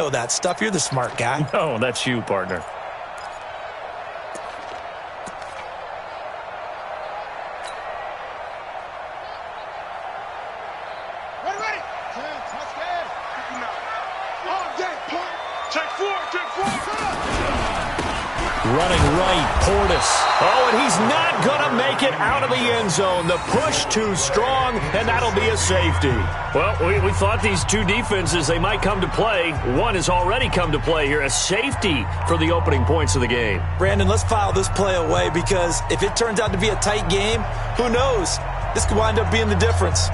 know that stuff. You're the smart guy. Oh, that's you, partner. Running right, Portis. Oh, and he's not going to make it out of the end zone. The push too strong, and that'll be a safety. Well, we thought these two defenses, they might come to play. One has already come to play here, a safety for the opening points of the game. Brandon, let's file this play away because if it turns out to be a tight game, who knows? This could wind up being the difference.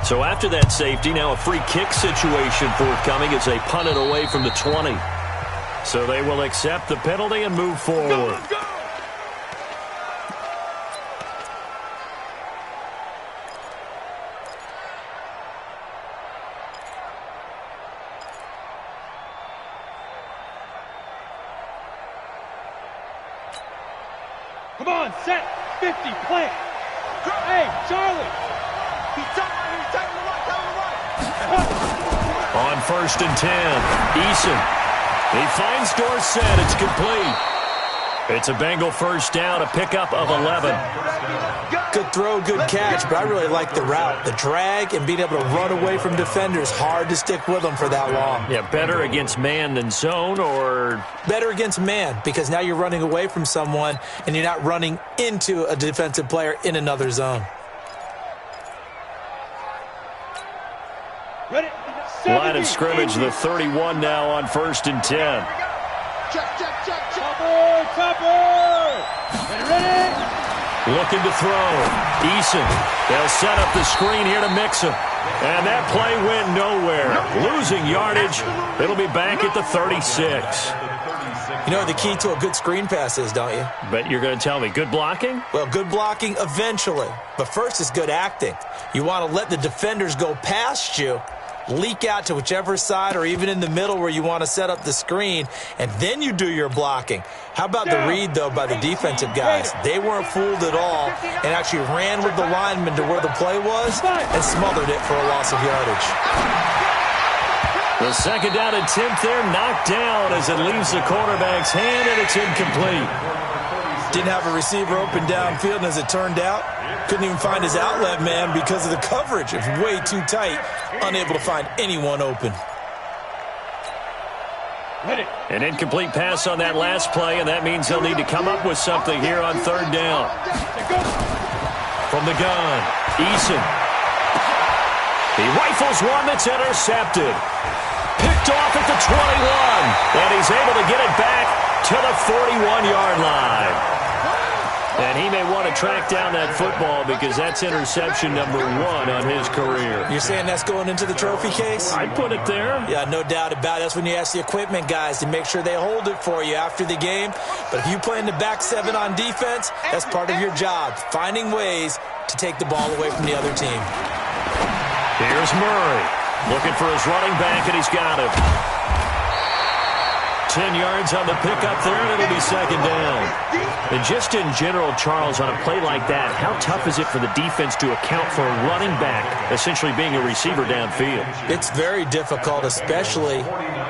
So after that safety, now a free kick situation forthcoming as they punt it away from the 20. So they will accept the penalty and move forward. Go! Come on, set, 50, play. Hey, Charlie. He's tight to the right. On 1st and 10, Eason. He finds Dorsett. It's complete. It's a Bengal first down, a pickup of 11. Good throw, good catch, but I really like the route. The drag and being able to run away from defenders, hard to stick with them for that long. Yeah, better against man than zone, or? Better against man, because now you're running away from someone and you're not running into a defensive player in another zone. Ready? Line of scrimmage, the 31 now on 1st and 10. Check. Topper. Ready? Looking to throw. Eason. They'll set up the screen here to mix him. And that play went nowhere. Losing yardage. It'll be back at the 36. You know what the key to a good screen pass is, don't you? But you're going to tell me, good blocking? Well, good blocking eventually. But first is good acting. You want to let the defenders go past you, leak out to whichever side or even in the middle where you want to set up the screen, and then you do your blocking. How about the read, though, by the defensive guys? They weren't fooled at all and actually ran with the lineman to where the play was and smothered it for a loss of yardage. The second down attempt there knocked down as it leaves the quarterback's hand, and it's incomplete. Didn't have a receiver open downfield, and as it turned out, couldn't even find his outlet man because of the coverage. It was way too tight, unable to find anyone open. An incomplete pass on that last play, and that means they'll need to come up with something here on 3rd down. From the gun, Eason. He rifles one that's intercepted. Picked off at the 21, and he's able to get it back to the 41-yard line. And he may want to track down that football because that's interception number 1 on his career. You're saying that's going into the trophy case? I'd put it there. Yeah, no doubt about it. That's when you ask the equipment guys to make sure they hold it for you after the game. But if you play in the back 7 on defense, that's part of your job, finding ways to take the ball away from the other team. Here's Murray looking for his running back, and he's got him. 10 yards on the pickup there, and it'll be 2nd down. And just in general, Charles, on a play like that, how tough is it for the defense to account for a running back essentially being a receiver downfield? It's very difficult, especially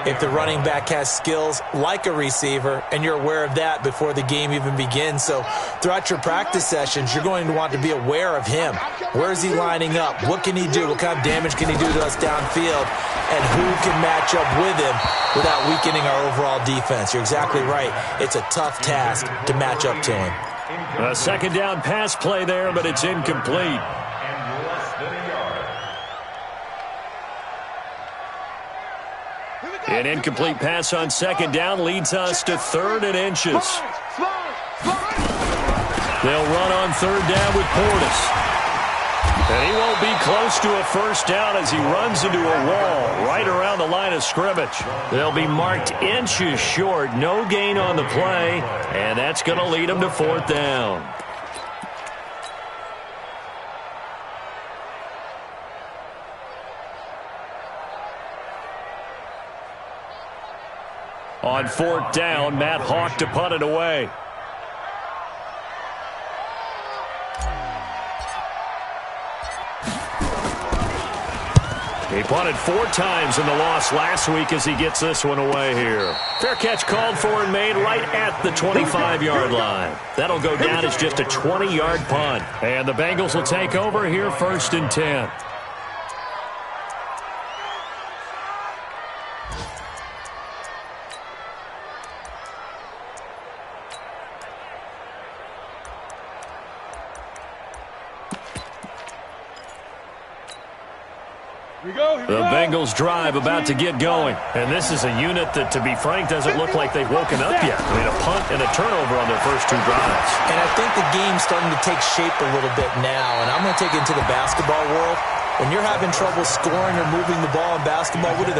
if the running back has skills like a receiver, and you're aware of that before the game even begins. So throughout your practice sessions, you're going to want to be aware of him. Where is he lining up? What can he do? What kind of damage can he do to us downfield? And who can match up with him without weakening our overall defense? You're exactly right. It's a tough task to match up to him. A 2nd down pass play there, but it's incomplete. An incomplete pass on 2nd down leads us to 3rd and inches. They'll run on 3rd down with Portis. And he won't be close to a first down as he runs into a wall right around the line of scrimmage. They'll be marked inches short. No gain on the play, and that's going to lead them to 4th down. On 4th down, Matt Hawk to punt it away. He punted 4 times in the loss last week as he gets this one away here. Fair catch called for and made right at the 25-yard line. That'll go down as just a 20-yard punt. And the Bengals will take over here 1st and 10. The Bengals drive about to get going. And this is a unit that, to be frank, doesn't look like they've woken up yet. I mean, a punt and a turnover on their first 2 drives. And I think the game's starting to take shape a little bit now. And I'm going to take it into the basketball world. When you're having trouble scoring or moving the ball in basketball, what do?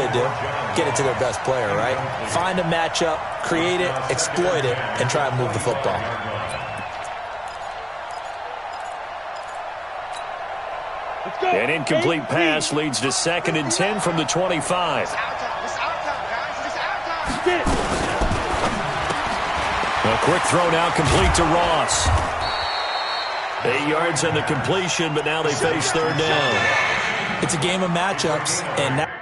Get it to their best player, right? Find a matchup, create it, exploit it, and try and move the football. An incomplete pass leads to 2nd and 10 from the 25. A quick throw now complete to Ross. 8 yards on the completion, but now they face 3rd down. It's a game of matchups, and now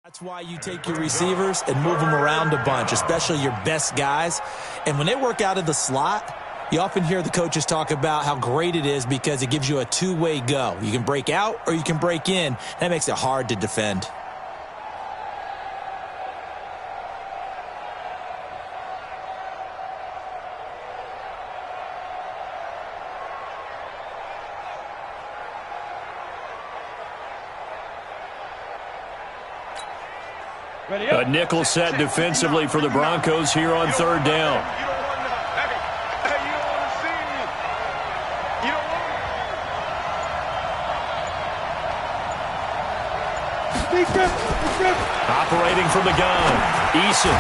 that's why you take your receivers and move them around a bunch, especially your best guys. And when they work out of the slot, you often hear the coaches talk about how great it is because it gives you a two-way go. You can break out or you can break in. That makes it hard to defend. A nickel set defensively for the Broncos here on 3rd down. Operating from the gun, Eason,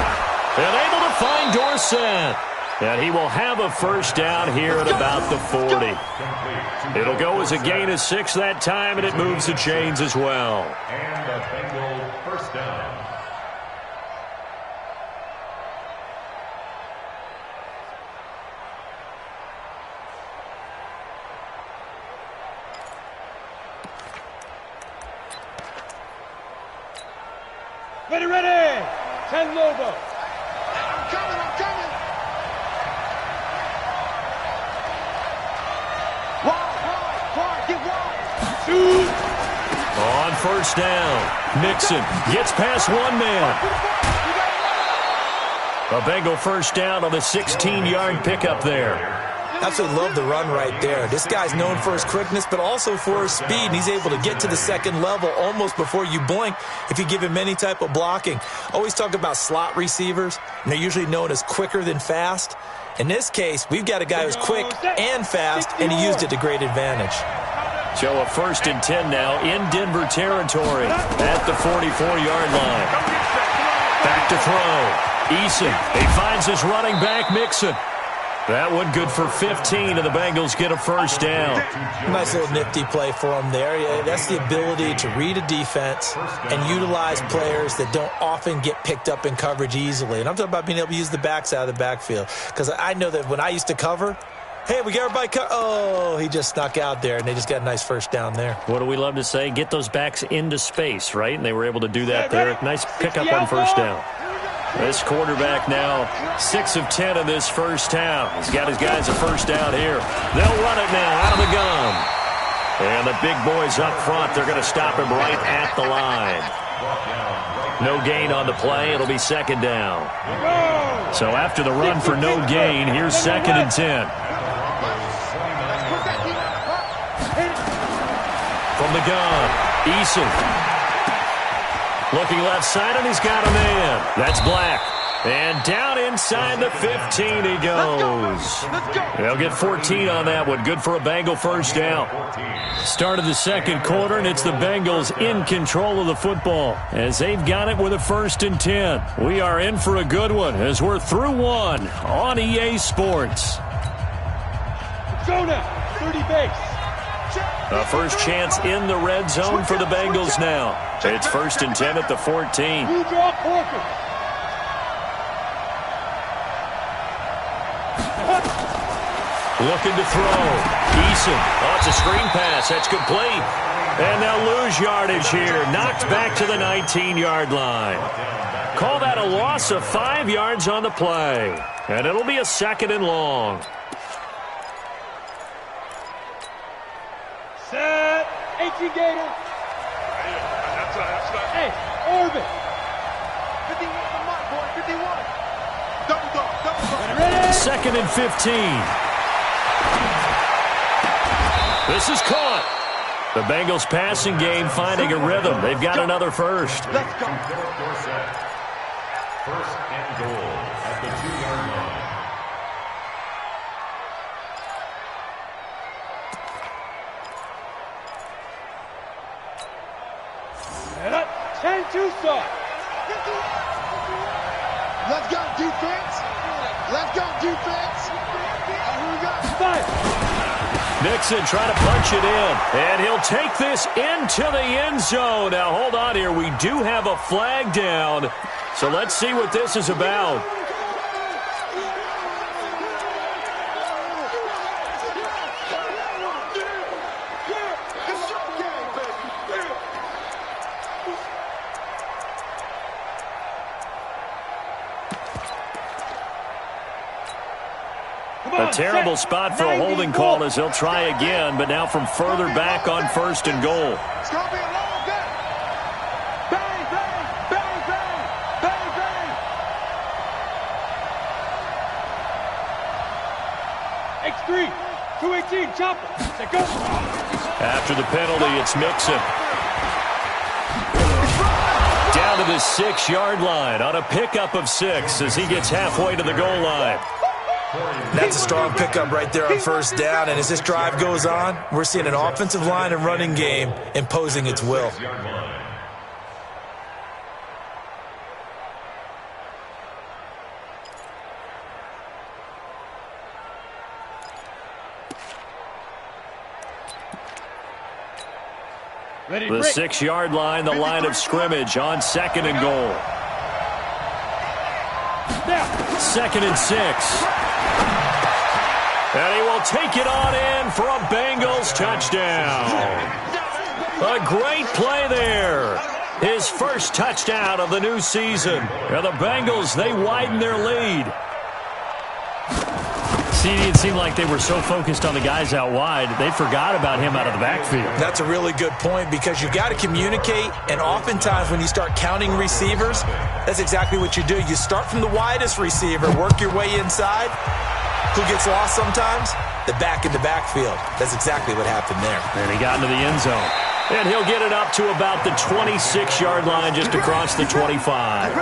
and able to find Dorsett. And he will have a 1st down here at about the 40. It'll go as a gain of 6 that time, and it moves the chains as well. And a Bengal 1st down. Ready! 10 Lobo. I'm coming. Wide, get wide. Shoot. On 1st down, Mixon gets past one man. A Bengal 1st down on the 16-yard pickup there. Absolutely love the run right there. This guy's known for his quickness, but also for his speed. And he's able to get to the 2nd level almost before you blink if you give him any type of blocking. Always talk about slot receivers, and they're usually known as quicker than fast. In this case, we've got a guy who's quick and fast, and he used it to great advantage. So a 1st and 10 now in Denver territory at the 44-yard line. Back to throw. Eason, he finds his running back, Mixon. That one good for 15, and the Bengals get a first down. Nice little nifty play for them there. Yeah, that's the ability to read a defense and utilize players that don't often get picked up in coverage easily. And I'm talking about being able to use the backs out of the backfield. Because I know that when I used to cover, hey, we got everybody oh, he just snuck out there, and they just got a nice first down there. What do we love to say? Get those backs into space, right? And they were able to do that there. Nice pickup on first down. This quarterback now 6 of 10 in this first down. He's got his guys a first down here. They'll run it now out of the gun. And the big boys up front, they're going to stop him right at the line. No gain on the play. It'll be second down. So after the run for no gain, here's 2nd and 10. From the gun, Eason. Looking left side, and he's got a man. That's Black. And down inside the 15 he goes. They'll get 14 on that one. Good for a Bengal first down. Start of the second quarter, and it's the Bengals in control of the football as they've got it with a 1st and 10. We are in for a good one as we're through one on EA Sports. Go now, 30 base. A first chance in the red zone for the Bengals now. It's 1st and 10 at the 14. You draw Corker. Looking to throw. Eason. Oh, it's a screen pass. That's complete. And they'll lose yardage here. Knocked back to the 19-yard line. Call that a loss of 5 yards on the play. And it'll be a 2nd and long. Set. 18 Gator. Hey, Orbit. 51 on my boy, 51. Double dog. 2nd and 15. This is caught. The Bengals passing game finding a rhythm. They've got another first. Let's go. 1st and goal at the 2-yard line. Set. 10 Tucson. Let's go, defense. Let's go, defense. Here we go. 5. Nixon trying to punch it in, and he'll take this into the end zone. Now, hold on here. We do have a flag down, so let's see what this is about. A terrible spot for a holding call as they'll try again, but now from further back on 1st and goal. It's going to be a long game. Bang, bang, bang, bang, bang, bang. X3. 218. Chopper. Set go. After the penalty, it's Mixon. Down to the 6-yard line on a pickup of 6 as he gets halfway to the goal line. That's a strong pickup right there on first down, and as this drive goes on, we're seeing an offensive line and running game imposing its will. Ready, The 6-yard line, the line of scrimmage on 2nd and goal. Now. 2nd and 6. And he will take it on in for a Bengals touchdown. A great play there. His first touchdown of the new season. And the Bengals, they widen their lead. It seemed like they were so focused on the guys out wide, they forgot about him out of the backfield. That's a really good point because you've got to communicate, and oftentimes when you start counting receivers, that's exactly what you do. You start from the widest receiver, work your way inside. Who gets lost sometimes? The back in the backfield. That's exactly what happened there. And he got into the end zone. And he'll get it up to about the 26-yard line just across the 25.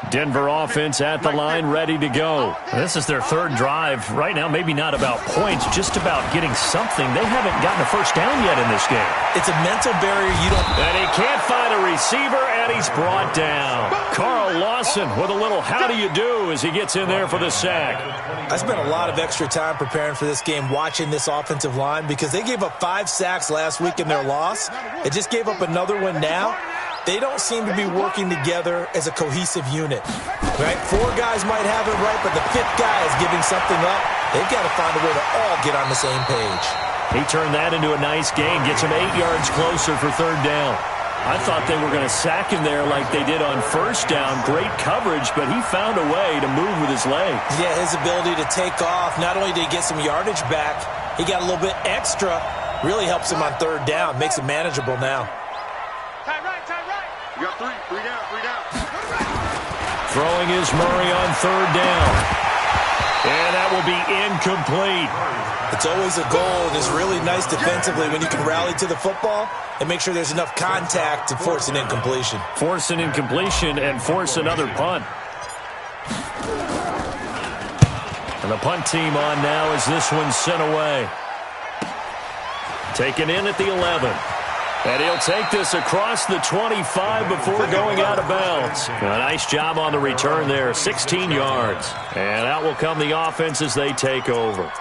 Denver offense at the line, ready to go. This is their third drive. Right now, maybe not about points, just about getting something. They haven't gotten a first down yet in this game. It's a mental barrier you don't... And he can't find a receiver, and he's brought down. Carl Lawson with a little how do you do as he gets in there for the sack. I spent a lot of extra time preparing for this game watching this offensive line because they gave up 5 sacks last week in their loss. They just gave up another one now. They don't seem to be working together as a cohesive unit, right? 4 guys might have it right, but the 5th guy is giving something up. They've got to find a way to all get on the same page. He turned that into a nice gain, gets him 8 yards closer for third down. I thought they were going to sack him there like they did on first down. Great coverage, but he found a way to move with his legs. Yeah, his ability to take off, not only did he get some yardage back, he got a little bit extra, really helps him on third down, makes it manageable now. Tight right, tight right. You got 3 down, 3 down. Throwing is Murray on third down. And that will be incomplete. It's always a goal, and it's really nice defensively when you can rally to the football and make sure there's enough contact to force an incompletion. Force an incompletion and force another punt. And the punt team on now as this one's sent away. Taken in at the 11. And he'll take this across the 25 before going out of bounds. A nice job on the return there, 16 yards. And out will come the offense as they take over.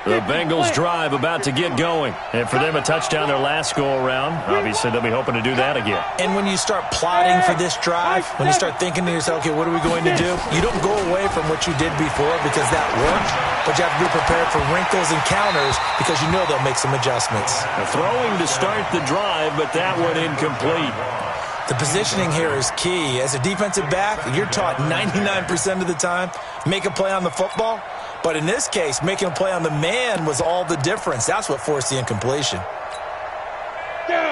The Bengals drive about to get going. And for them, a touchdown their last go-around. Obviously, they'll be hoping to do that again. And when you start plotting for this drive, when you start thinking to yourself, okay, what are we going to do? You don't go away from what you did before because that worked, but you have to be prepared for wrinkles and counters because you know they'll make some adjustments. Throwing to start the drive, but that one incomplete. The positioning here is key. As a defensive back, you're taught 99% of the time, make a play on the football. But in this case, making a play on the man was all the difference. That's what forced the incompletion.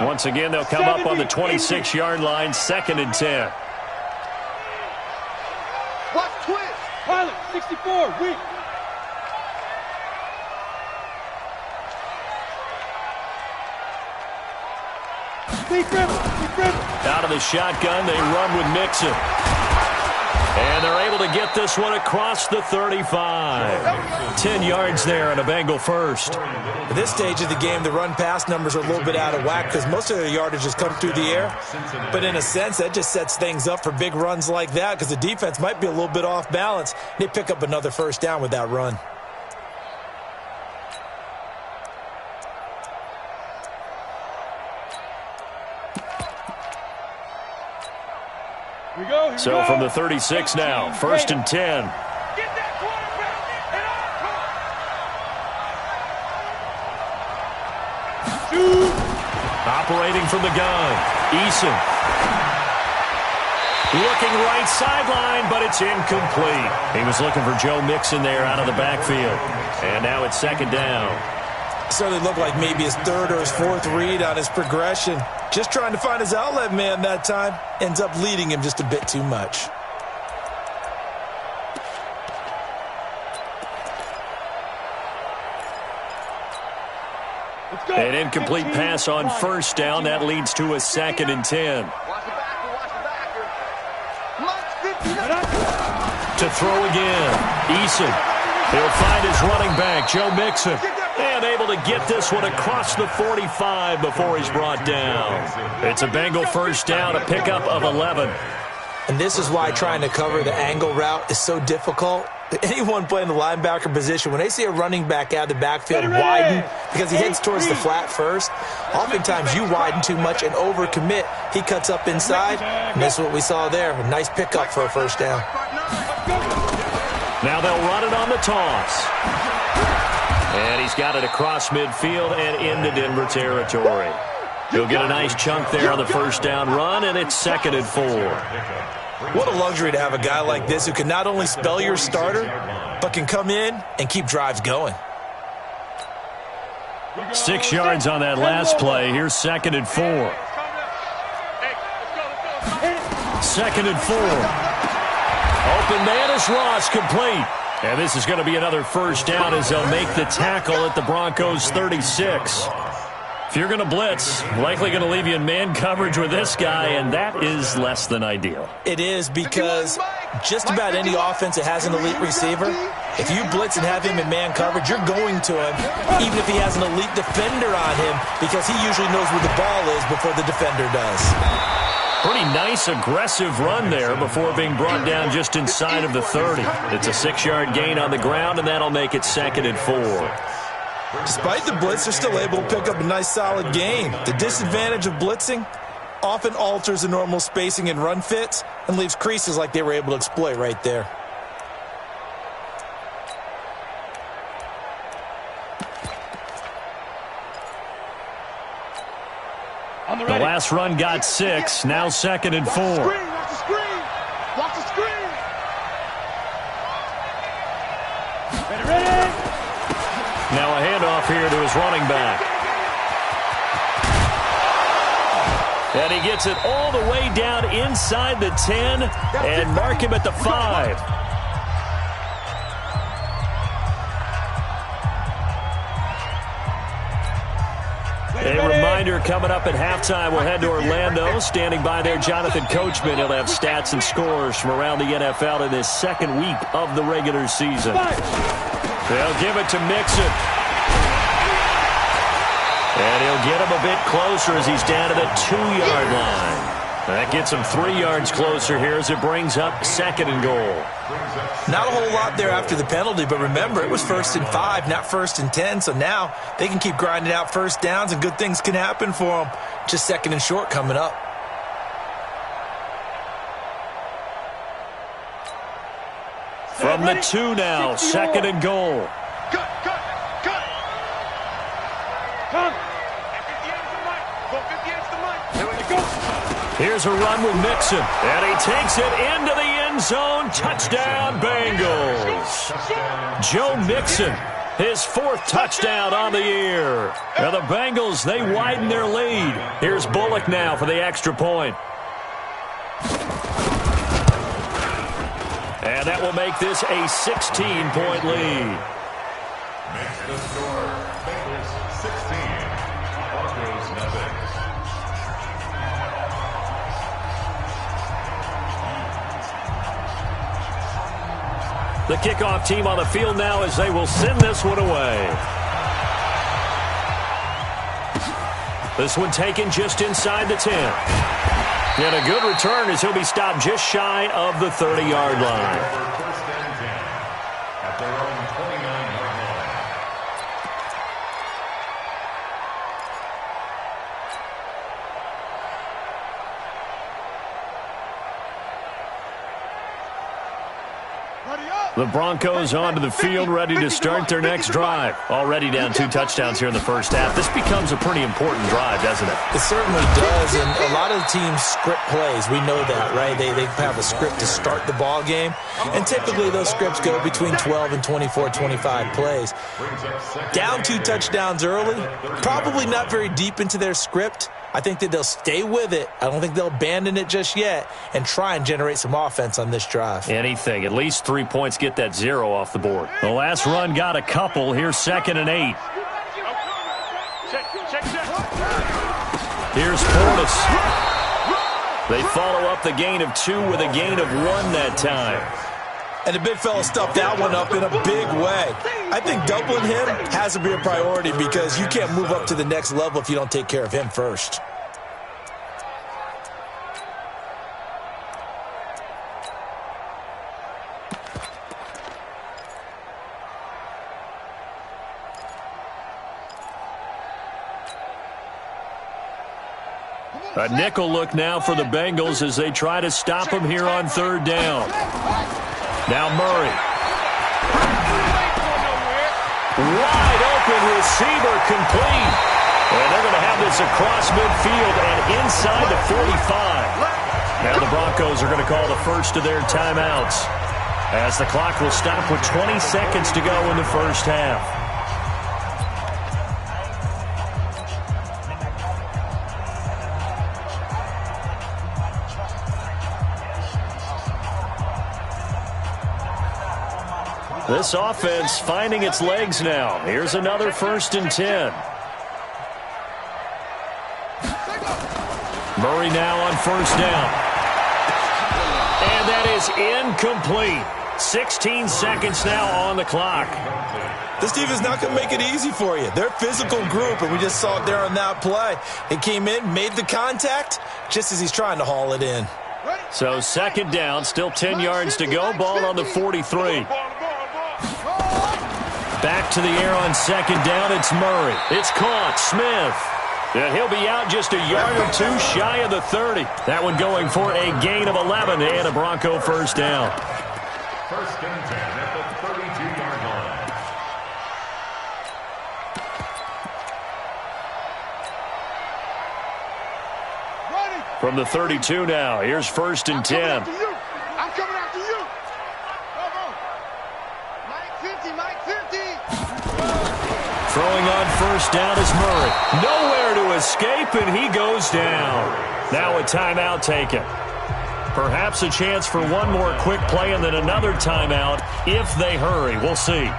Once again, they'll come up on the 26-yard line, 2nd and 10. Watch twist. Pilot, 64, weak. Deep river. Out of the shotgun, they run with Mixon. And they're able to get this one across the 35. 10 yards there and a Bengal first. At this stage of the game, the run-pass numbers are a little bit out of whack because most of their yardage has come through the air. But in a sense, that just sets things up for big runs like that because the defense might be a little bit off balance. They pick up another first down with that run. So from the 36 now, 1st and 10. Get that quarterback and Operating from the gun, Eason. Looking right sideline, but it's incomplete. He was looking for Joe Mixon there out of the backfield. And now it's 2nd down. Certainly looked like maybe his 3rd or his 4th read on his progression. Just trying to find his outlet man that time. Ends up leading him just a bit too much. An incomplete pass on first down. That leads to a 2nd and 10. watch the backer. To throw again, Eason. He'll find his running back, Joe Mixon. And able to get this one across the 45 before he's brought down. It's a Bengal first down, a pickup of 11. And this is why trying to cover the angle route is so difficult. Anyone playing the linebacker position, when they see a running back out of the backfield widen because he heads towards the flat first, oftentimes you widen too much and overcommit. He cuts up inside, and that's what we saw there. A nice pickup for a first down. Now they'll run it on the toss. And he's got it across midfield and into Denver territory. He'll get a nice chunk there on the first down run, and it's 2nd and 4. What a luxury to have a guy like this who can not only spell your starter, but can come in and keep drives going. 6 yards on that last play. Here's 2nd and 4. 2nd and 4. Open man is Ross, complete. And this is going to be another first down as they'll make the tackle at the Broncos 36. If you're going to blitz, likely going to leave you in man coverage with this guy, and that is less than ideal. It is, because just about any offense that has an elite receiver, if you blitz and have him in man coverage, you're going to him, even if he has an elite defender on him, because he usually knows where the ball is before the defender does. Pretty nice, aggressive run there before being brought down just inside of the 30. It's a 6-yard gain on the ground, and that'll make it 2nd and 4. Despite the blitz, they're still able to pick up a nice, solid gain. The disadvantage of blitzing often alters the normal spacing and run fits and leaves creases like they were able to exploit right there. The last run got 6, now 2nd and 4. Watch the screen! Watch the screen! Ready! Now a handoff here to his running back. And he gets it all the way down inside the 10 and mark him at the 5. A reminder, coming up at halftime, we'll head to Orlando. Standing by there, Jonathan Coachman. He'll have stats and scores from around the NFL in this second week of the regular season. They'll give it to Mixon. And he'll get him a bit closer as he's down to the 2-yard line. That gets him 3 yards closer here as it brings up 2nd and goal. Not a whole lot there after the penalty, but remember, it was 1st and 5, not 1st and 10, so now they can keep grinding out first downs and good things can happen for them. Just 2nd and short coming up. From the 2 now, 2nd and goal. Cut! Come! Here's a run with Mixon, and he takes it into the end zone. Touchdown, Bengals. Joe Mixon, his 4th touchdown on the year. And the Bengals, they widen their lead. Here's Bullock now for the extra point. And that will make this a 16-point lead. Makes the score, Bengals 16, Broncos nothing. The kickoff team on the field now as they will send this one away. This one taken just inside the 10. And a good return as he'll be stopped just shy of the 30-yard line. First and 10 at their own 29-yard line. The Broncos onto the field, ready to start their next drive. Already down 2 touchdowns here in the first half. This becomes a pretty important drive, doesn't it? It certainly does, and a lot of the teams script plays. We know that, right? They have a script to start the ball game, and typically those scripts go between 12 and 24, 25 plays. Down 2 touchdowns early, probably not very deep into their script. I think that they'll stay with it. I don't think they'll abandon it just yet and try and generate some offense on this drive. Anything. At least 3 points, get that 0 off the board. The last run got a couple. Here's 2nd and 8. Here's Portis. They follow up the gain of 2 with a gain of 1 that time. And the big fella stuffed that one up in a big way. I think doubling him has to be a priority because you can't move up to the next level if you don't take care of him first. A nickel look now for the Bengals as they try to stop him here on 3rd down. Now Murray. Wide open receiver complete. And they're going to have this across midfield and inside the 45. Now the Broncos are going to call the first of their timeouts as the clock will stop with 20 seconds to go in the first half. This offense finding its legs now. Here's another 1st and 10. Murray now on 1st down. And that is incomplete. 16 seconds now on the clock. This defense is not going to make it easy for you. They're a physical group, and we just saw it there on that play. It came in, made the contact, just as he's trying to haul it in. So 2nd down, still 10 yards to go. Ball on the 43. Back to the air on 2nd down. It's Murray. It's caught. Smith. And he'll be out just a yard or two shy of the 30. That one going for a gain of 11 and a Bronco 1st down. 1st and 10 at the 32-yard line. From the 32 now, here's 1st and 10. I'm coming after you. Mike 50, Mike 50. Throwing on 1st down is Murray. Nowhere to escape, and he goes down. Now a timeout taken. Perhaps a chance for one more quick play and then another timeout if they hurry. We'll see.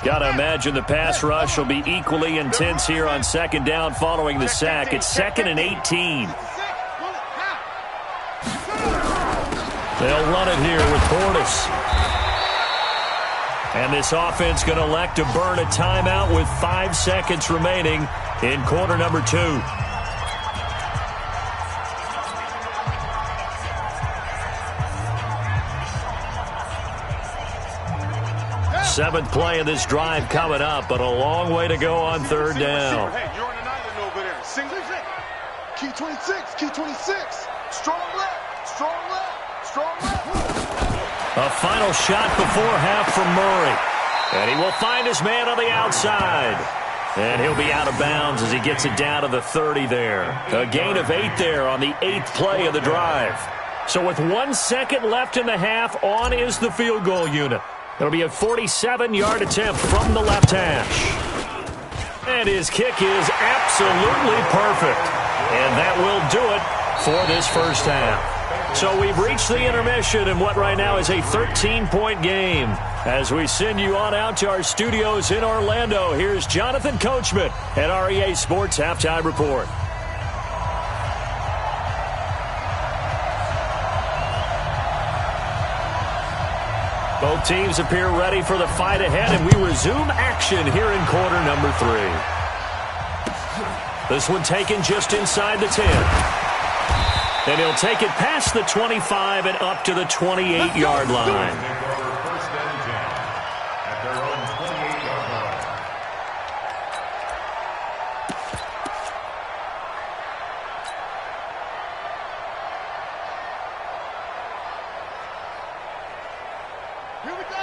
Got to imagine the pass rush will be equally intense here on 2nd down following the sack. It's 2nd and 18. They'll run it here with Portis. And this offense going to elect to burn a timeout with 5 seconds remaining in quarter number 2. Seventh play of this drive coming up, but a long way to go on 3rd down. Hey, you're on an island over there. Single key 26, key 26. Strong left, strong left, strong left. A final shot before half from Murray. And he will find his man on the outside. And he'll be out of bounds as he gets it down to the 30 there. A gain of 8 there on the 8th play of the drive. So with 1 second left in the half, on is the field goal unit. It'll be a 47-yard attempt from the left hash. And his kick is absolutely perfect. And that will do it for this 1st half. So we've reached the intermission in what right now is a 13-point game. As we send you on out to our studios in Orlando, here's Jonathan Coachman at REA Sports Halftime Report. Both teams appear ready for the fight ahead, and we resume action here in quarter number 3. This one taken just inside the 10. And he'll take it past the 25 and up to the 28-yard line.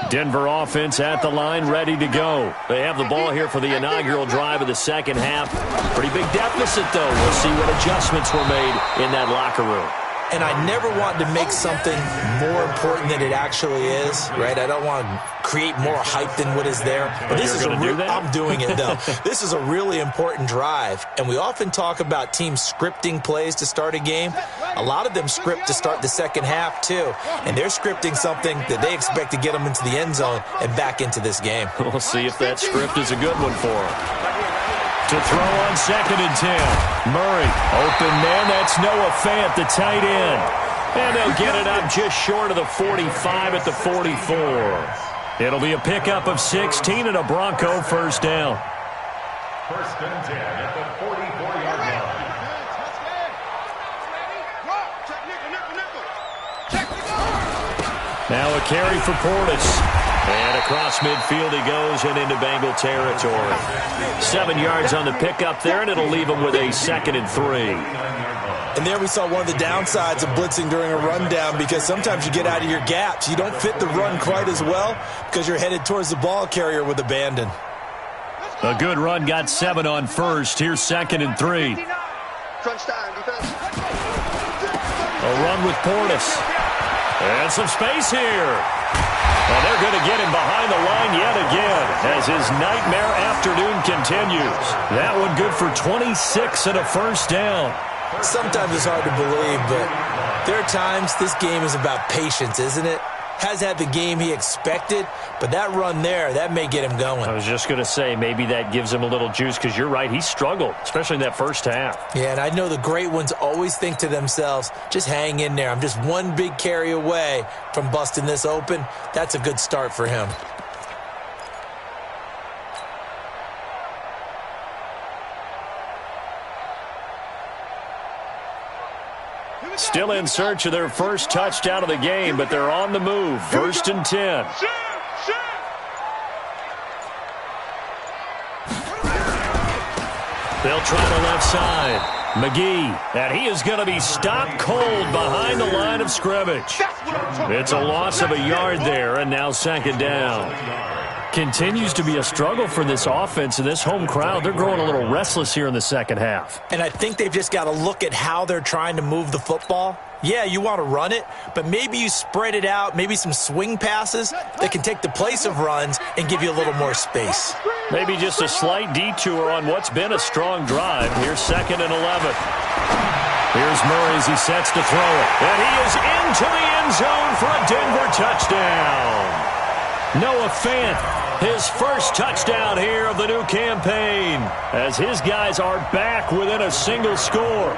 Denver offense at the line, ready to go. They have the ball here for the inaugural drive of the 2nd half. Pretty big deficit, though. We'll see what adjustments were made in that locker room. And I never want to make something more important than it actually is, right? I don't want to create more hype than what is there. But this is I'm doing it, though. This is a really important drive. And we often talk about teams scripting plays to start a game. A lot of them script to start the 2nd half, too. And they're scripting something that they expect to get them into the end zone and back into this game. We'll see if that script is a good one for them. To throw on 2nd and 10. Murray, open man, that's Noah Fant, the tight end. And they'll get it up just short of the 45 at the 44. It'll be a pickup of 16 and a Bronco 1st down. 1st and 10 at the 44-yard line. Now a carry for Portis. And across midfield he goes and into Bengal territory. 7 yards on the pickup there, and it'll leave him with a 2nd and 3. And there we saw one of the downsides of blitzing during a rundown, because sometimes you get out of your gaps. You don't fit the run quite as well because you're headed towards the ball carrier with abandon. A good run got 7 on 1st. Here's 2nd and 3. Crunch time, defense. A run with Portis. And some space here. And they're going to get him behind the line yet again as his nightmare afternoon continues. That one good for 26 and a first down. Sometimes it's hard to believe, but there are times this game is about patience, isn't it? Has had the game he expected, but that run there, that may get him going. I was just going to say, maybe that gives him a little juice because you're right, he struggled, especially in that first half. Yeah, and I know the great ones always think to themselves, just hang in there. I'm just one big carry away from busting this open. That's a good start for him. Still in search of their first touchdown of the game, but they're on the move. 1st and 10. They'll try the left side. McGee, and he is going to be stopped cold behind the line of scrimmage. It's a loss of a yard there, and now 2nd down. Continues to be a struggle for this offense and this home crowd. They're growing a little restless here in the second half. And I think they've just got to look at how they're trying to move the football. Yeah, you want to run it, but maybe you spread it out, maybe some swing passes that can take the place of runs and give you a little more space. Maybe just a slight detour on what's been a strong drive. Here's 2nd and 11. Here's Murray as he sets to throw it. And he is into the end zone for a Denver touchdown. Noah Fant, his first touchdown here of the new campaign, as his guys are back within a single score.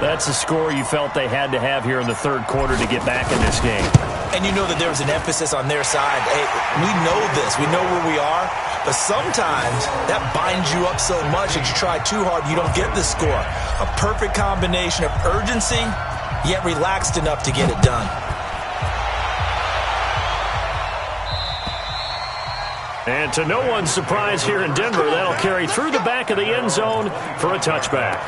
That's a score you felt they had to have here in the third quarter to get back in this game. And you know that there was an emphasis on their side. Hey, we know this. We know where we are. But sometimes that binds you up so much that you try too hard, you don't get the score. A perfect combination of urgency, yet relaxed enough to get it done. And to no one's surprise here in Denver, that'll carry through the back of the end zone for a touchback.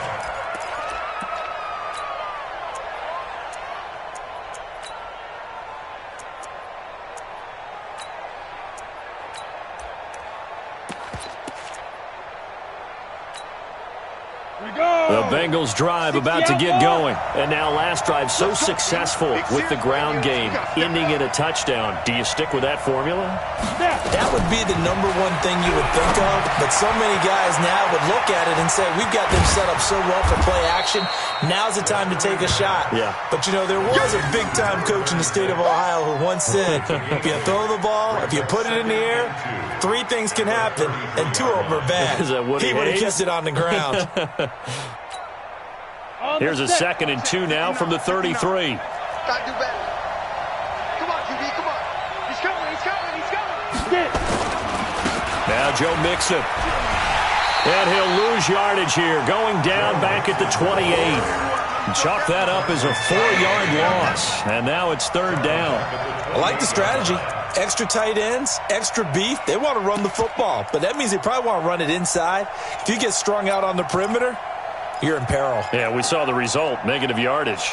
The Bengals drive about to get going. And now last drive so successful with the ground game, ending in a touchdown. Do you stick with that formula? That would be the number one thing you would think of, but so many guys now would look at it and say, we've got them set up so well for play action. Now's the time to take a shot. Yeah. But, you know, there was a big-time coach in the state of Ohio who once said, if you throw the ball, if you put it in the air, 3 things can happen, and 2 of them are bad. He would have kept it on the ground. Here's a 2nd and 2 now from the 33. Gotta do better. Come on, QB, come on. He's coming. Now Joe Mixon. And he'll lose yardage here, going down back at the 28. Chalk that up as a 4-yard loss. And now it's 3rd down. I like the strategy. Extra tight ends, extra beef. They want to run the football, but that means they probably want to run it inside. If you get strung out on the perimeter, you're in peril. Yeah, we saw the result, negative yardage.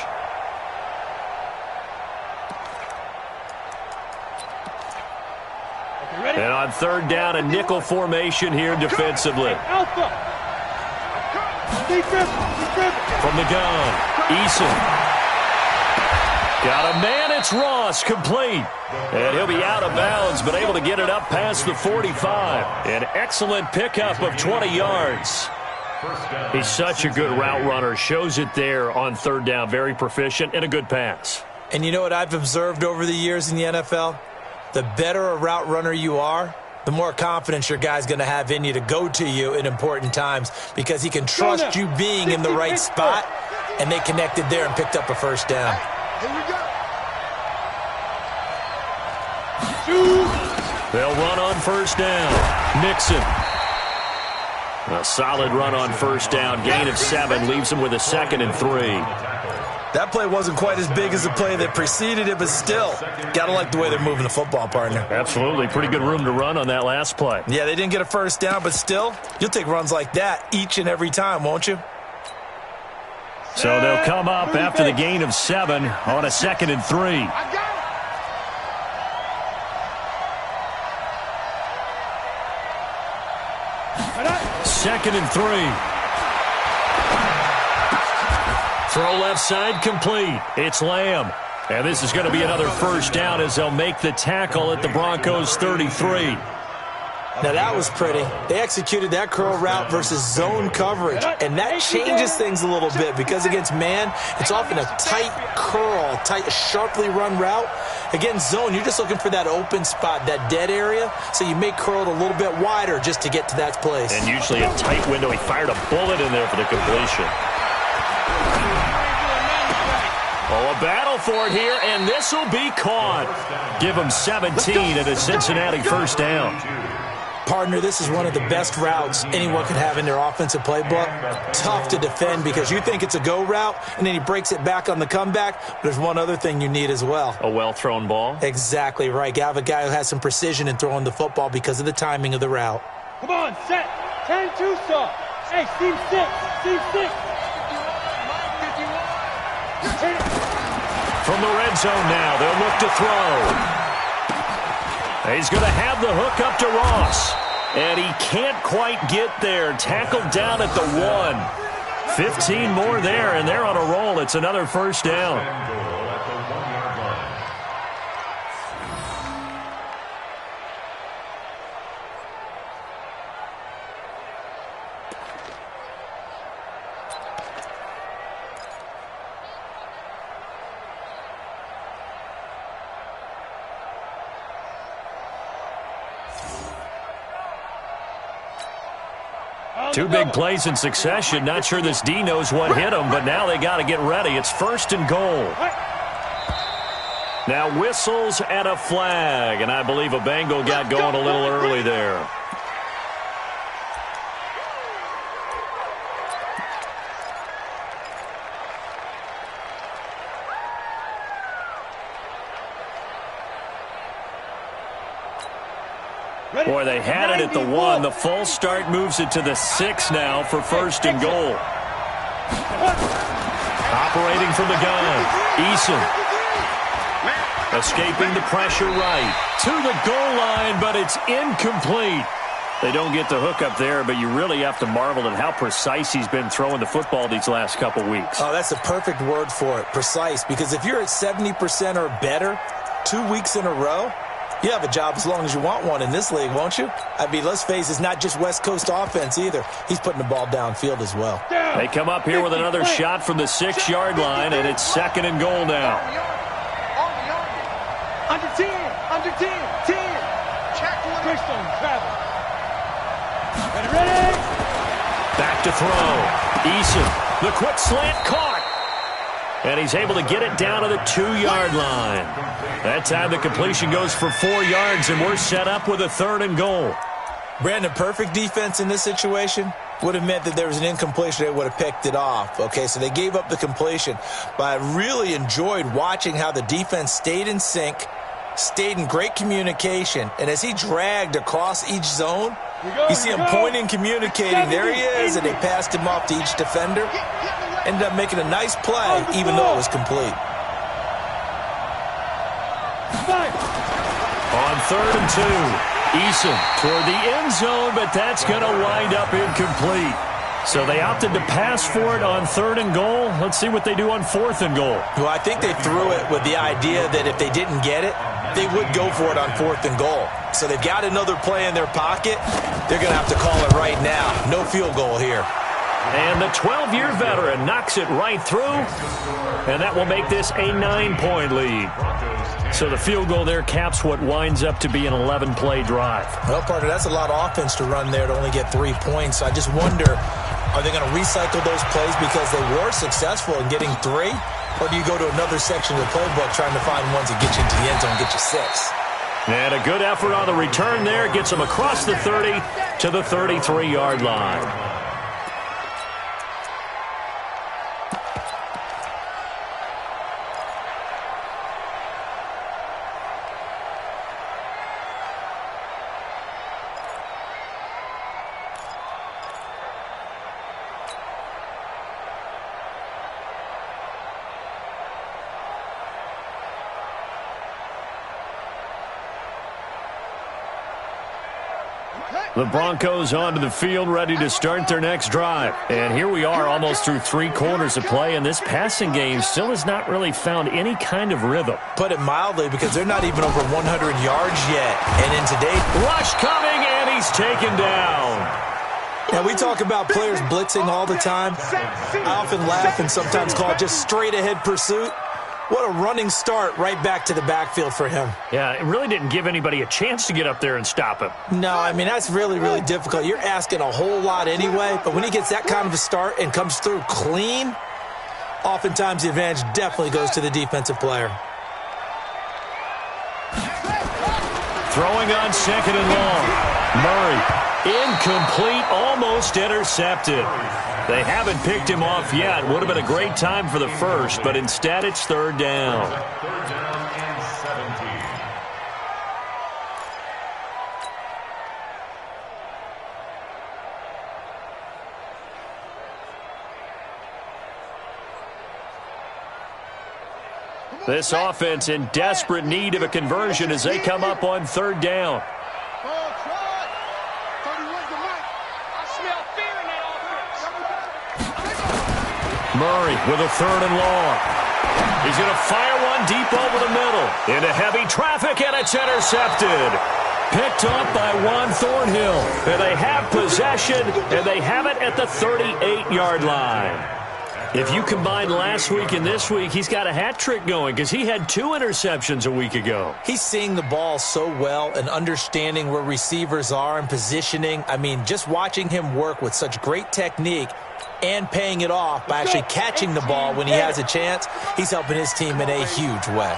And on 3rd down, a nickel formation here defensively. Alpha. From the gun, Eason. Got a man, it's Ross, complete. And he'll be out of bounds, but able to get it up past the 45. An excellent pickup of 20 yards. He's such a good route runner. Shows it there on 3rd down. Very proficient and a good pass. And you know what I've observed over the years in the NFL? The better a route runner you are, the more confidence your guy's going to have in you to go to you in important times because he can trust you being in the right spot, and they connected there and picked up a first down. Here we go. They'll run on 1st down. Mixon. A solid run on 1st down. Gain of 7 leaves him with a 2nd and 3. That play wasn't quite as big as the play that preceded it, but still, got to like the way they're moving the football, partner. Absolutely. Pretty good room to run on that last play. Yeah, they didn't get a first down, but still, you'll take runs like that each and every time, won't you? So they'll come up after the gain of 7 on a 2nd and 3. I got it. 2nd and 3. Throw left side complete. It's Lamb. And this is going to be another first down as they'll make the tackle at the Broncos' 33. Now, that was pretty. They executed that curl route versus zone coverage, and that changes things a little bit because against man, it's often a tight curl, sharply run route. Against zone, you're just looking for that open spot, that dead area, so you may curl it a little bit wider just to get to that place. And usually a tight window. He fired a bullet in there for the completion. Oh, a battle for it here, and this will be caught. Give him 17 and a Cincinnati first down. Partner, this is one of the best routes anyone could have in their offensive playbook. Tough to defend because you think it's a go route, and then he breaks it back on the comeback. But there's one other thing you need as well. A well-thrown ball? Exactly right. You have a guy who has some precision in throwing the football because of the timing of the route. Come on, set. 10-2 saw. Hey, seam 6. Seam 6. From the red zone now, they'll look to throw. He's going to have the hook up to Ross. And he can't quite get there. Tackled down at the 1. 15 more there, and they're on a roll. It's another first down. Two big plays in succession. Not sure this D knows what hit him, but now they got to get ready. It's first and goal. Now whistles and a flag, and I believe a Bengal got going a little early there. Boy, they had it at the 1. The false start moves it to the 6 now for first and goal. Operating from the gun, Eason. Escaping the pressure right. To the goal line, but it's incomplete. They don't get the hook up there, but you really have to marvel at how precise he's been throwing the football these last couple weeks. Oh, that's the perfect word for it, precise. Because if you're at 70% or better 2 weeks in a row, you have a job as long as you want one in this league, won't you? I mean, let's face it, it's not just West Coast offense either. He's putting the ball downfield as well. They come up here with another shot from the 6-yard line, and it's second and goal now. Under 10. Under 10. 10. Check one. Christian travel. Ready? Back to throw. Eason, the quick slant caught. And he's able to get it down to the 2-yard line. That time the completion goes for 4 yards, and we're set up with a third and goal. Brandon, perfect defense in this situation would have meant that there was an incompletion. They would have picked it off. Okay, so they gave up the completion. But I really enjoyed watching how the defense stayed in sync, stayed in great communication, and as he dragged across each zone, you see him pointing, communicating. There he is, and they passed him off to each defender. Ended up making a nice play, even though it was complete. On 3rd and 2, Eason toward the end zone, but that's going to wind up incomplete. So they opted to pass for it on 3rd and goal. Let's see what they do on 4th and goal. Well, I think they threw it with the idea that if they didn't get it, they would go for it on 4th and goal. So they've got another play in their pocket. They're going to have to call it right now. No field goal here. And the 12-year veteran knocks it right through, and that will make this a 9-point lead. So the field goal there caps what winds up to be an 11-play drive. Well, partner, that's a lot of offense to run there to only get 3 points. I just wonder, are they going to recycle those plays because they were successful in getting 3? Or do you go to another section of the playbook trying to find ones that get you into the end zone and get you 6? And a good effort on the return there. Gets them across the 30 to the 33-yard line. The Broncos onto the field ready to start their next drive. And here we are almost through 3 quarters of play, and this passing game still has not really found any kind of rhythm. Put it mildly, because they're not even over 100 yards yet. And in today, rush coming, and he's taken down. Now, we talk about players blitzing all the time. I often laugh and sometimes call it just straight-ahead pursuit. What a running start right back to the backfield for him. Yeah, it really didn't give anybody a chance to get up there and stop him. No, I mean, that's really, really difficult. You're asking a whole lot anyway, but when he gets that kind of a start and comes through clean, oftentimes the advantage definitely goes to the defensive player. Throwing on 2nd and long. Murray, incomplete, almost intercepted. They haven't picked him off yet. Would have been a great time for the first, but instead it's 3rd down. 3rd down and 17. This offense in desperate need of a conversion as they come up on 3rd down. Murray with a 3rd and long. He's going to fire one deep over the middle. Into heavy traffic, and it's intercepted. Picked up by Juan Thornhill. And they have possession, and they have it at the 38-yard line. If you combine last week and this week, he's got a hat trick going because he had 2 interceptions a week ago. He's seeing the ball so well and understanding where receivers are and positioning. I mean, just watching him work with such great technique and paying it off by actually catching the ball when he has a chance, he's helping his team in a huge way.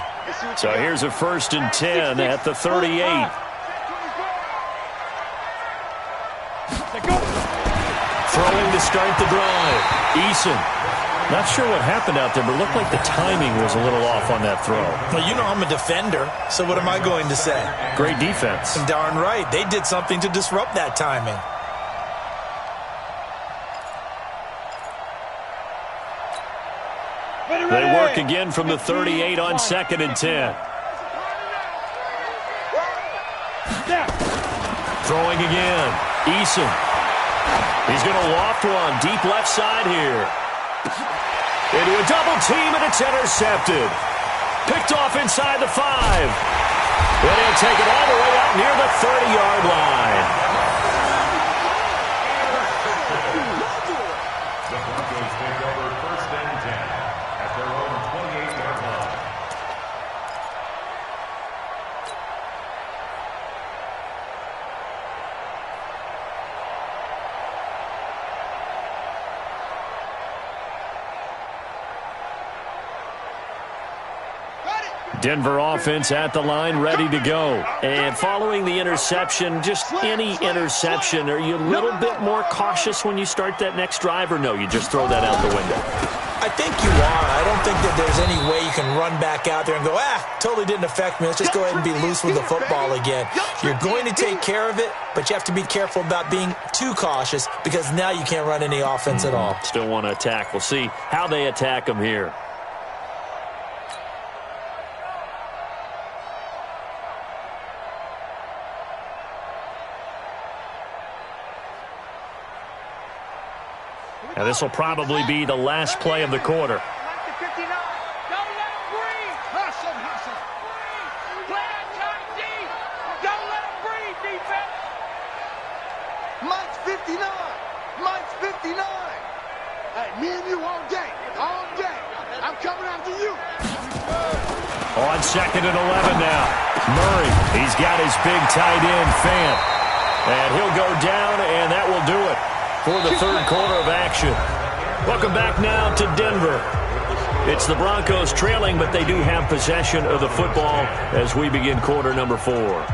So here's a 1st and 10 at the 38. Throwing to start the drive. Eason. Not sure what happened out there, but it looked like the timing was a little off on that throw. Well, you know I'm a defender, so what am I going to say? Great defense. And darn right. They did something to disrupt that timing. They work again from the 38 on 2nd and 10. Throwing again. Eason. He's going to loft one deep left side here. Into a double team, and it's intercepted. Picked off inside the 5. And he'll take it all the way out near the 30-yard line. The Broncos take over 1st and 10 at their own 28-yard line. Denver offense at the line, ready to go. And following the interception, just any interception, are you a little bit more cautious when you start that next drive, or no, you just throw that out the window? I think you are. I don't think that there's any way you can run back out there and go, totally didn't affect me. Let's just go ahead and be loose with the football again. You're going to take care of it, but you have to be careful about being too cautious because now you can't run any offense at all. Still want to attack. We'll see how they attack them here. Now, this will probably be the last play of the quarter. Mike's 59. Mike's 59. Hey, me and you all day. All day. I'm coming after you. On 2nd and 11 now. Murray, he's got his big tight end, Fant. And he'll go down, and that will do it for the 3rd quarter of action. Welcome back now to Denver. It's the Broncos trailing, but they do have possession of the football as we begin quarter number 4.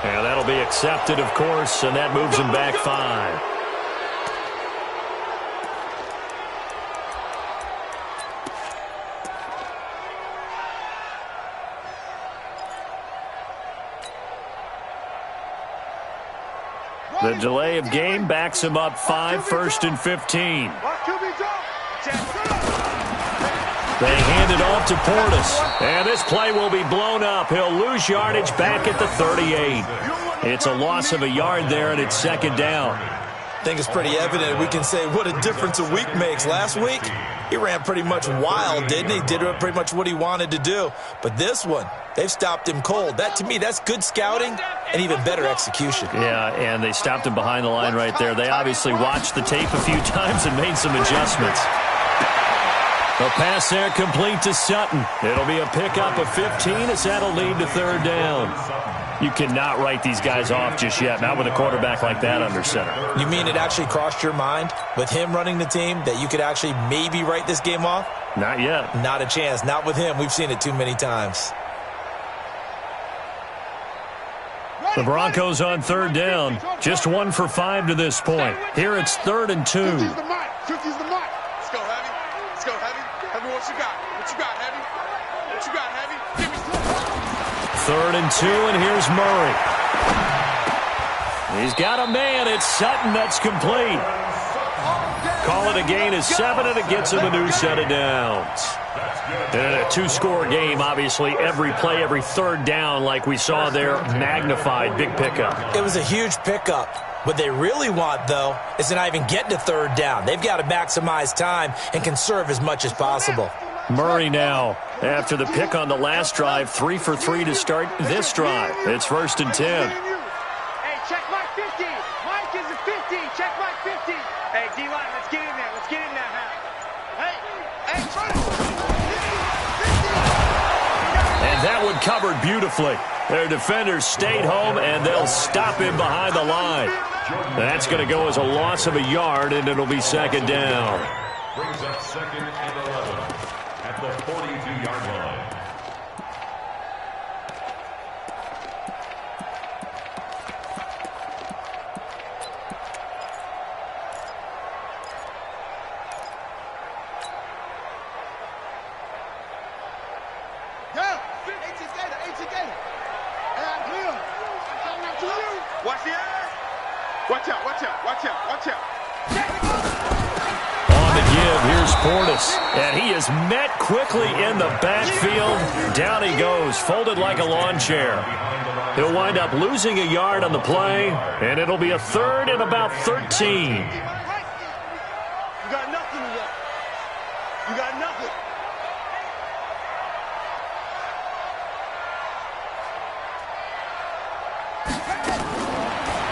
And that'll be accepted, of course, and that moves him back 5. The delay of game backs him up 5, 1st and 15. They hand it off to Portis. And this play will be blown up. He'll lose yardage back at the 38. It's a loss of a yard there, and it's 2nd down. I think it's pretty evident. We can say what a difference a week makes. Last week, he ran pretty much wild, didn't he? Did pretty much what he wanted to do. But this one, they've stopped him cold. That, to me, that's good scouting and even better execution. Yeah, and they stopped him behind the line right there. They obviously watched the tape a few times and made some adjustments. The pass there complete to Sutton. It'll be a pickup of 15 as that'll lead to 3rd down. You cannot write these guys off just yet, not with a quarterback like that under center. You mean it actually crossed your mind with him running the team that you could actually maybe write this game off? Not yet. Not a chance. Not with him. We've seen it too many times. The Broncos on 3rd down. Just 1 for 5 to this point. Here it's 3rd and 2. 50's the mark. 50's the mark. Let's go, Heavy. Let's go, Heavy. Heavy, what you got? What you got, Heavy? What you got, Heavy? Give me 3rd and 2, and here's Murray. He's got a man. It's Sutton. That's complete. Call it a gain of 7, and it gets him a new set of downs. And a 2-score game, obviously, every play, every 3rd down, like we saw there, magnified, big pickup. It was a huge pickup. What they really want, though, is to not even get to 3rd down. They've got to maximize time and conserve as much as possible. Murray now, after the pick on the last drive, 3 for 3 to start this drive. It's 1st and 10. Hey, check my 50. Mike is a 50. Check my 50. Hey, D-line, let's get in there. Let's get in there, man. Hey, try to. And that one covered beautifully. Their defenders stayed home, and they'll stop him behind the line. That's going to go as a loss of a yard, and it'll be 2nd down. Brings up 2nd and 11 at the 42-yard line. Watch the ass. Watch out, watch out, watch out, watch out. On the give, here's Portis. And he is met quickly in the backfield. Down he goes, folded like a lawn chair. He'll wind up losing a yard on the play, and it'll be a 3rd and about 13. You got nothing today. You got nothing.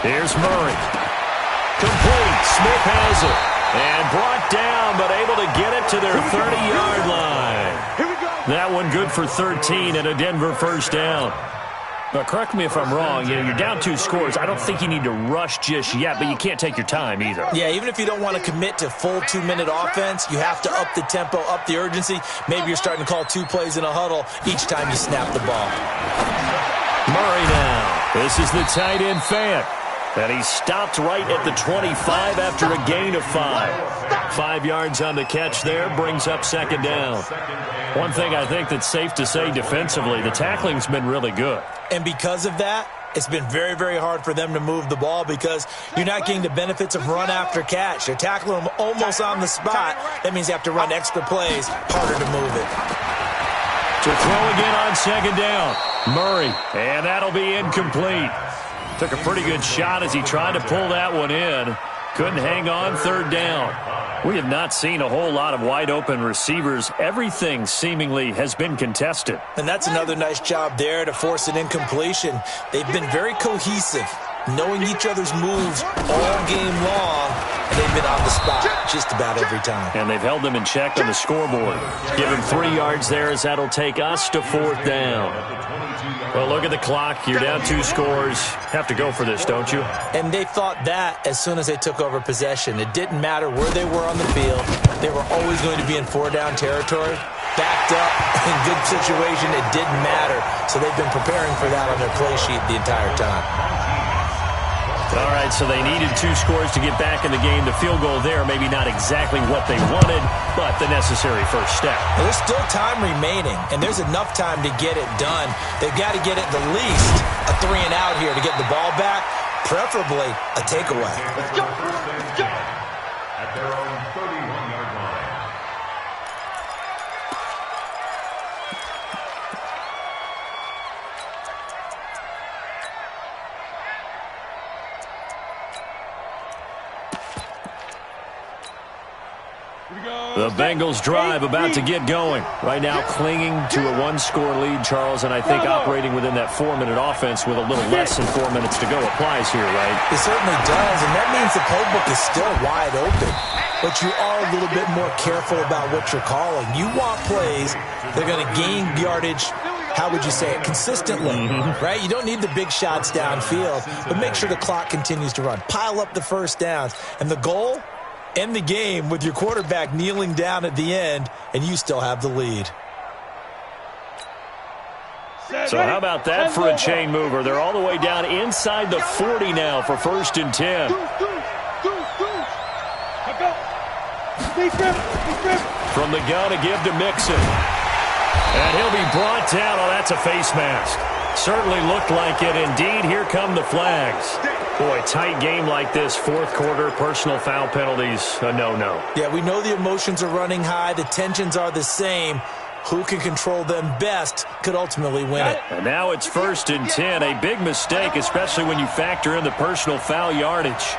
Here's Murray. Complete. Smith has it. And brought down, but able to get it to their 30-yard line. Here we go. That one good for 13 and a Denver 1st down. Now, correct me if I'm wrong. You're down 2 scores. I don't think you need to rush just yet, but you can't take your time either. Yeah, even if you don't want to commit to full 2-minute offense, you have to up the tempo, up the urgency. Maybe you're starting to call 2 plays in a huddle each time you snap the ball. Murray now. This is the tight end Fant. And he stopped right at the 25 after a gain of 5. 5 yards on the catch there brings up 2nd down. One thing I think that's safe to say defensively, the tackling's been really good. And because of that, it's been very, very hard for them to move the ball because you're not getting the benefits of run after catch. They're tackling them almost on the spot. That means you have to run extra plays, harder to move it. To throw again on 2nd down. Murray, and that'll be incomplete. Took a pretty good shot as he tried to pull that one in. Couldn't hang on, 3rd down. We have not seen a whole lot of wide-open receivers. Everything seemingly has been contested. And that's another nice job there to force an incompletion. They've been very cohesive, knowing each other's moves all game long, and they've been on the spot just about every time. And they've held them in check on the scoreboard. Give him 3 yards there as that'll take us to 4th down. Well, look at the clock. You're down 2 scores. Have to go for this, don't you? And they thought that as soon as they took over possession. It didn't matter where they were on the field. They were always going to be in 4-down territory. backed up, in good situation, it didn't matter. So they've been preparing for that on their play sheet the entire time. All right, so they needed 2 scores to get back in the game. The field goal there, maybe not exactly what they wanted, but the necessary first step. Well, there's still time remaining, and there's enough time to get it done. They've got to get at the least a 3-and-out here to get the ball back, preferably a takeaway. Let's go. Let's go. At their own 31-yard line. The Bengals drive about to get going. Right now clinging to a 1-score lead, Charles, and I think operating within that 4-minute offense with a little less than 4 minutes to go applies here, right? It certainly does, and that means the playbook is still wide open. But you are a little bit more careful about what you're calling. You want plays that are going to gain yardage, how would you say it, consistently, right? You don't need the big shots downfield, but make sure the clock continues to run. Pile up the first downs. And the goal? End the game with your quarterback kneeling down at the end, and you still have the lead. So how about that for a chain mover? They're all the way down inside the 40 now for 1st and 10. From the gun, a give to Mixon. And he'll be brought down. Oh, that's a face mask. Certainly looked like it. Indeed, here come the flags. Boy, tight game like this, 4th quarter, personal foul penalties, a no-no. Yeah, we know the emotions are running high. The tensions are the same. Who can control them best could ultimately win it. And now it's 1st and 10. A big mistake, especially when you factor in the personal foul yardage.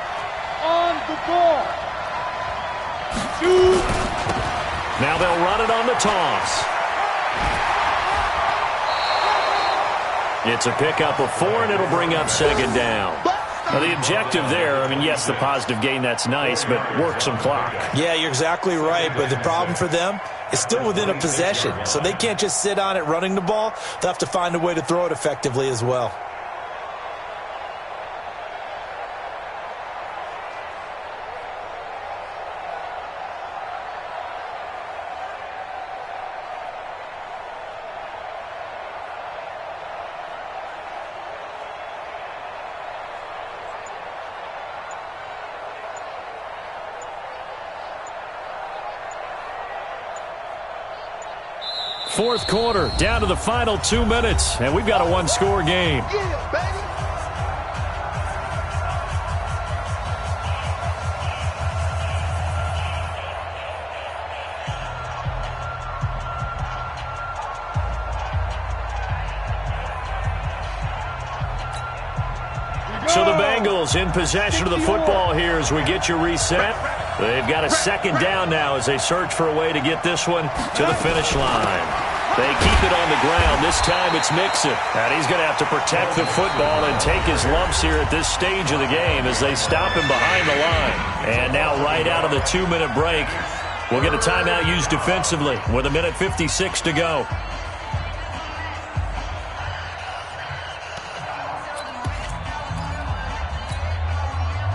On the ball. Shoot. Now they'll run it on the toss. It's a pickup of 4, and it'll bring up 2nd down. Now, the objective there, I mean, yes, the positive gain, that's nice, but work some clock. Yeah, you're exactly right, but the problem for them is still within a possession, so they can't just sit on it running the ball. They'll have to find a way to throw it effectively as well. Fourth quarter, down to the final 2 minutes, and we've got a 1-score game. Yeah, baby. So the Bengals in possession of the football here as we get you reset. They've got a 2nd down now as they search for a way to get this one to the finish line. They keep it on the ground. This time it's Mixon. And he's going to have to protect the football and take his lumps here at this stage of the game as they stop him behind the line. And now right out of the 2-minute break, we'll get a timeout used defensively with 1:56 to go.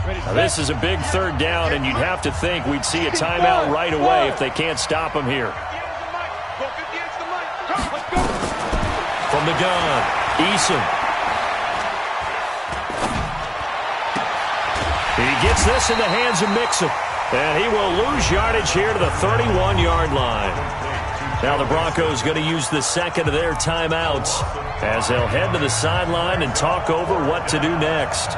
Now, this is a big 3rd down, and you'd have to think we'd see a timeout right away if they can't stop him here. From the gun, Eason. He gets this in the hands of Mixon, and he will lose yardage here to the 31-yard line. Now the Broncos going to use the 2nd of their timeouts as they'll head to the sideline and talk over what to do next.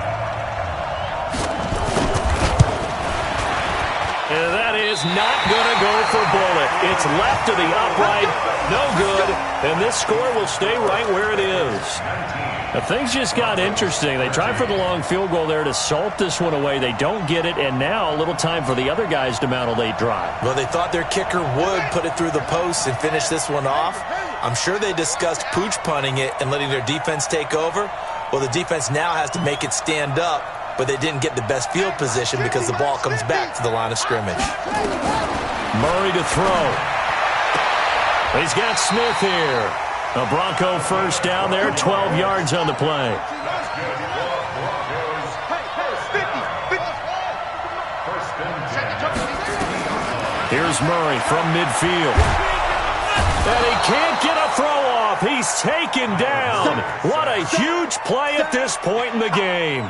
And that is not going to go for bullet. It's left to the upright. No good. And this score will stay right where it is. Now, things just got interesting. They tried for the long field goal there to salt this one away. They don't get it. And now a little time for the other guys to mount a late drive. Well, they thought their kicker would put it through the post and finish this one off. I'm sure they discussed pooch punting it and letting their defense take over. Well, the defense now has to make it stand up. But they didn't get the best field position because the ball comes back to the line of scrimmage. Murray to throw. He's got Smith here. A Bronco 1st down there, 12 yards on the play. Here's Murray from midfield. And he can't get a throw off. He's taken down. What a huge play at this point in the game.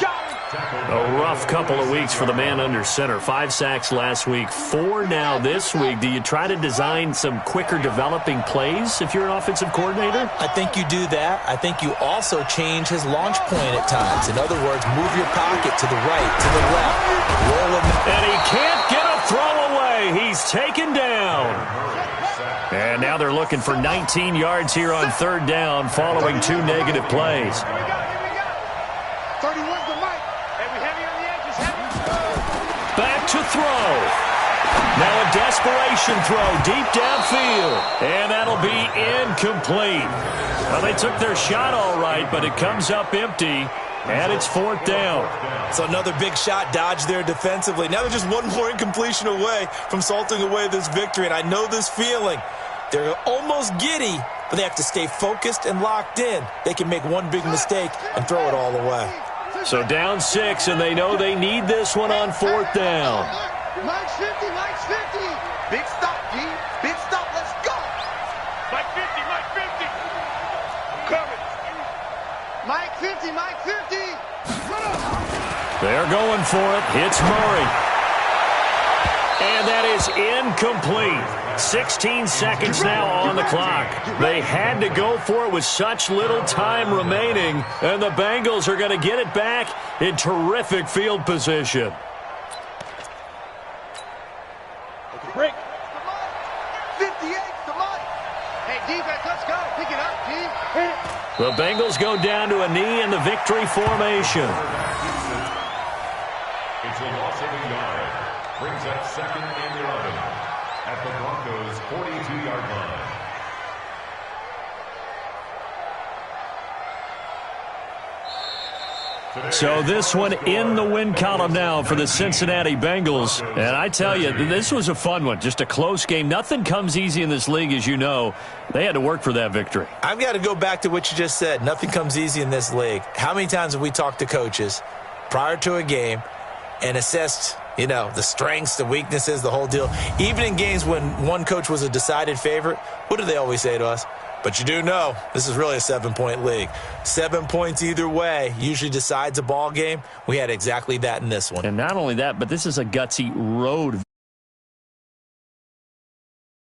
A rough couple of weeks for the man under center. 5 sacks last week, 4 now this week. Do you try to design some quicker developing plays if you're an offensive coordinator? I think you do that. I think you also change his launch point at times. In other words, move your pocket to the right, to the left. Roll him. And he can't get a throw away. He's taken down. And now they're looking for 19 yards here on 3rd down following 2 negative plays. 31's the mic. Back to throw. Now a desperation throw deep downfield. And that'll be incomplete. Well, they took their shot all right, but it comes up empty. And it's 4th down. So another big shot dodged there defensively. Now they're just one more incompletion away from salting away this victory. And I know this feeling. They're almost giddy, but they have to stay focused and locked in. They can make one big mistake and throw it all away. So down 6, and they know they need this one on 4th down. Mike's 50, Mike's 50. Big stop, G. Big stop, let's go. Mike 50, Mike 50. Coming. Mike 50, Mike 50. They're going for it. Hits Murray. And that is incomplete. 16 seconds now on the clock. They had to go for it with such little time remaining, and the Bengals are going to get it back in terrific field position. Break. 58's the mic. Hey, defense, let's go. Pick it up, G. The Bengals go down to a knee in the victory formation. It's a loss of a yard. Brings up 2nd and 11 at the Broncos' 42-yard line. So this one in the win column now for the Cincinnati Bengals. And I tell you, this was a fun one. Just a close game. Nothing comes easy in this league, as you know. They had to work for that victory. I've got to go back to what you just said. Nothing comes easy in this league. How many times have we talked to coaches prior to a game and assessed, the strengths, the weaknesses, the whole deal? Even in games when one coach was a decided favorite, what do they always say to us? But you do know this is really a 7-point league. 7 points either way usually decides a ball game. We had exactly that in this one. And not only that, but this is a gutsy road